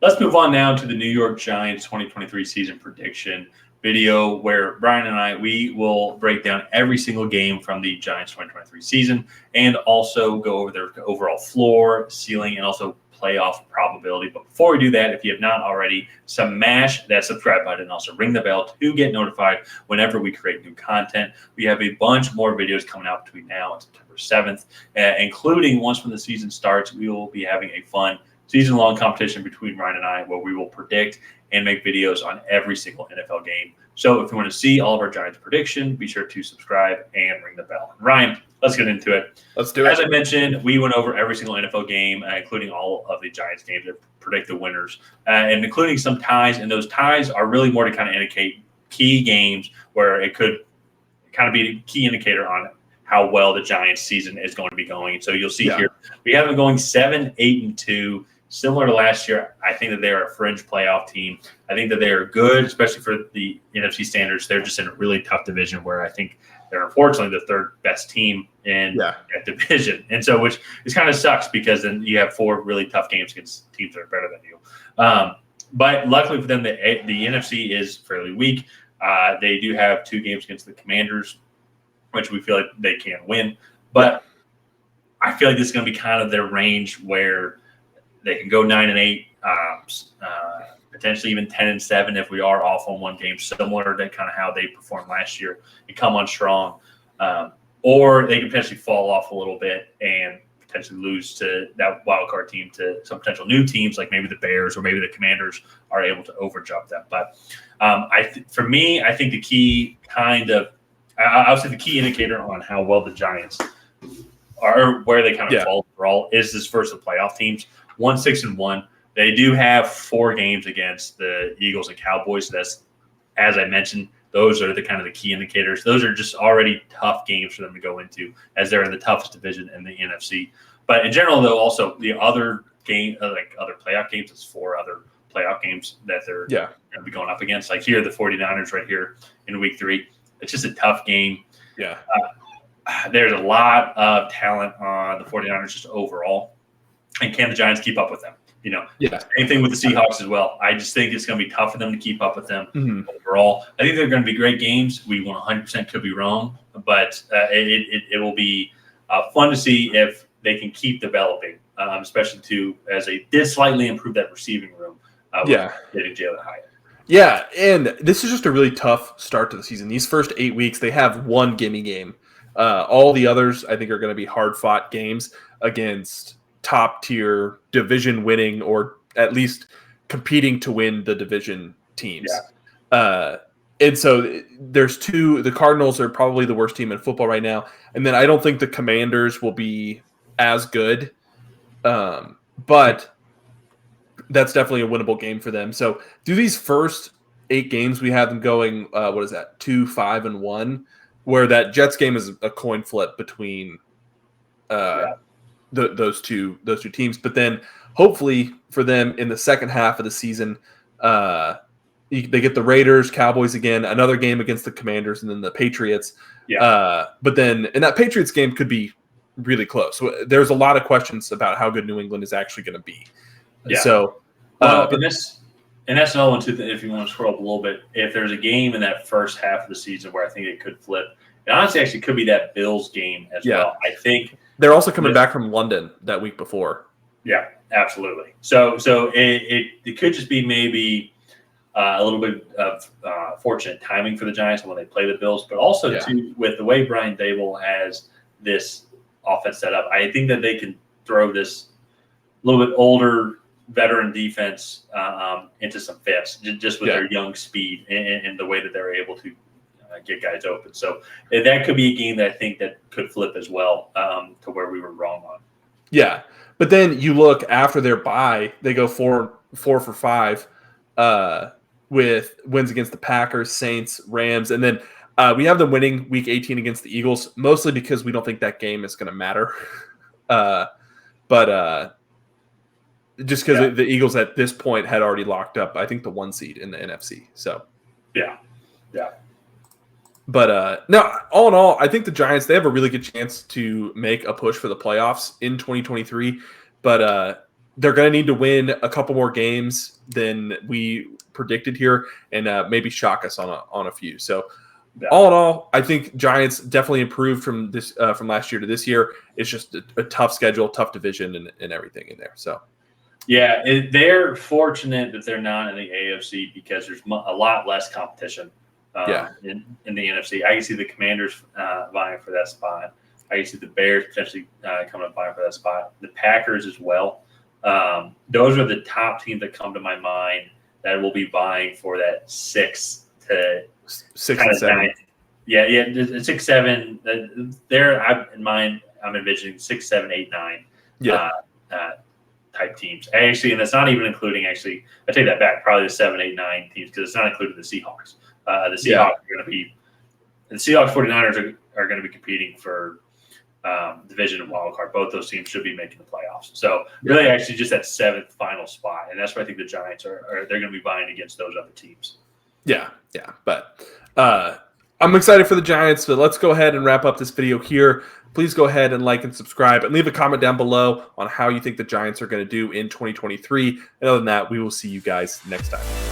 let's move on now to the New York Giants 2023 season prediction video, where Brian and we will break down every single game from the Giants 2023 season and also go over their overall floor, ceiling, and also playoff probability. But before we do that, if you have not already, smash that subscribe button and also ring the bell to get notified whenever we create new content. We have a bunch more videos coming out between now and September 7th, including once when the season starts, we will be having a fun season-long competition between Ryan and I, where we will predict and make videos on every single NFL game. So if you want to see all of our Giants prediction, be sure to subscribe and ring the bell. Ryan, let's get into it. Let's do it. As I mentioned, we went over every single NFL game, including all of the Giants games, to predict the winners, and including some ties. And those ties are really more to kind of indicate key games where it could kind of be a key indicator on how well the Giants season is going to be going. So you'll see here, we have them going 7-8-2. Similar to last year, I think that they are a fringe playoff team. I think that they are good, especially for the NFC standards. They're just in a really tough division where I think they're unfortunately the third best team in that division. And so, which is kind of sucks because then you have 4 really tough games against teams that are better than you. But luckily for them, the NFC is fairly weak. They do have 2 games against the Commanders, which we feel like they can win. But I feel like this is going to be kind of their range where they can go 9-8, potentially even 10-7 if we are off on one game, similar to kind of how they performed last year and come on strong. Or they can potentially fall off a little bit and potentially lose to that wild card team to some potential new teams, like maybe the Bears or maybe the Commanders are able to overjump them. But for me, I think the key I would say the key indicator on how well the Giants are, where they kind of fall overall, is this versus the playoff teams. 1-6-1. They do have 4 games against the Eagles and Cowboys. So that's, as I mentioned, those are the kind of the key indicators. Those are just already tough games for them to go into, as they're in the toughest division in the NFC. But in general, though, also the other game, like other playoff games, it's 4 other playoff games that they're going to be going up against. Like here, the 49ers right here in week 3. It's just a tough game. Yeah. There's a lot of talent on the 49ers just overall. And can the Giants keep up with them? Same thing with the Seahawks as well. I just think it's going to be tough for them to keep up with them overall. I think they're going to be great games. We 100% could be wrong, but it will be fun to see if they can keep developing, especially as they did slightly improve that receiving room. Getting Jalen Hyatt. Yeah, and this is just a really tough start to the season. These first 8 weeks, they have one gimme game. All the others, I think, are going to be hard-fought games against top-tier division-winning or at least competing to win the division teams. And so there's 2. The Cardinals are probably the worst team in football right now. And then I don't think the Commanders will be as good. But that's definitely a winnable game for them. So through these first 8 games, we have them going, 2-5-1, where that Jets game is a coin flip between those two teams. But then hopefully for them in the second half of the season, they get the Raiders, Cowboys again, another game against the Commanders, and then the Patriots. But then, and that Patriots game could be really close. So there's a lot of questions about how good New England is actually going to be. So, and that's another one too. If you want to scroll up a little bit, if there's a game in that first half of the season where I think it could flip, it honestly actually could be that Bills game as well. I think they're also coming back from London that week before. Yeah, absolutely. So it could just be maybe a little bit of fortunate timing for the Giants when they play the Bills, but also too with the way Brian Dable has this offense set up, I think that they can throw this little bit older veteran defense into some fits just with their young speed and the way that they're able to get guys open. So that could be a game that I think that could flip as well to where we were wrong on. Yeah. But then you look after their bye, they go 4 for 5 with wins against the Packers, Saints, Rams. And then we have them winning week 18 against the Eagles, mostly because we don't think that game is going to matter. But just because the Eagles at this point had already locked up, I think, the 1 seed in the NFC. So, yeah. But no, all in all, I think the Giants, they have a really good chance to make a push for the playoffs in 2023. But they're going to need to win a couple more games than we predicted here, and maybe shock us on a few. So, all in all, I think Giants definitely improved from last year to this year. It's just a tough schedule, tough division, and everything in there. So, yeah, they're fortunate that they're not in the AFC because there's a lot less competition. In the NFC, I can see the Commanders vying for that spot. I can see the Bears potentially coming up vying for that spot. The Packers as well. Those are the top teams that come to my mind that will be vying for that 6 and 7. 9. Yeah, 6, 7. There, in mind, I'm envisioning 6, 7, 8, 9. Type teams. Actually, and that's not even including. Actually, I take that back. Probably the 7, 8, 9 teams because it's not including the Seahawks. The Seahawks are going to be. The Seahawks 49ers are going to be competing for division and wild card. Both those teams should be making the playoffs. So really, actually, just that 7th final spot, and that's why I think the Giants they're going to be vying against those other teams. Yeah. But I'm excited for the Giants. So let's go ahead and wrap up this video here. Please go ahead and like and subscribe and leave a comment down below on how you think the Giants are going to do in 2023. And other than that, we will see you guys next time.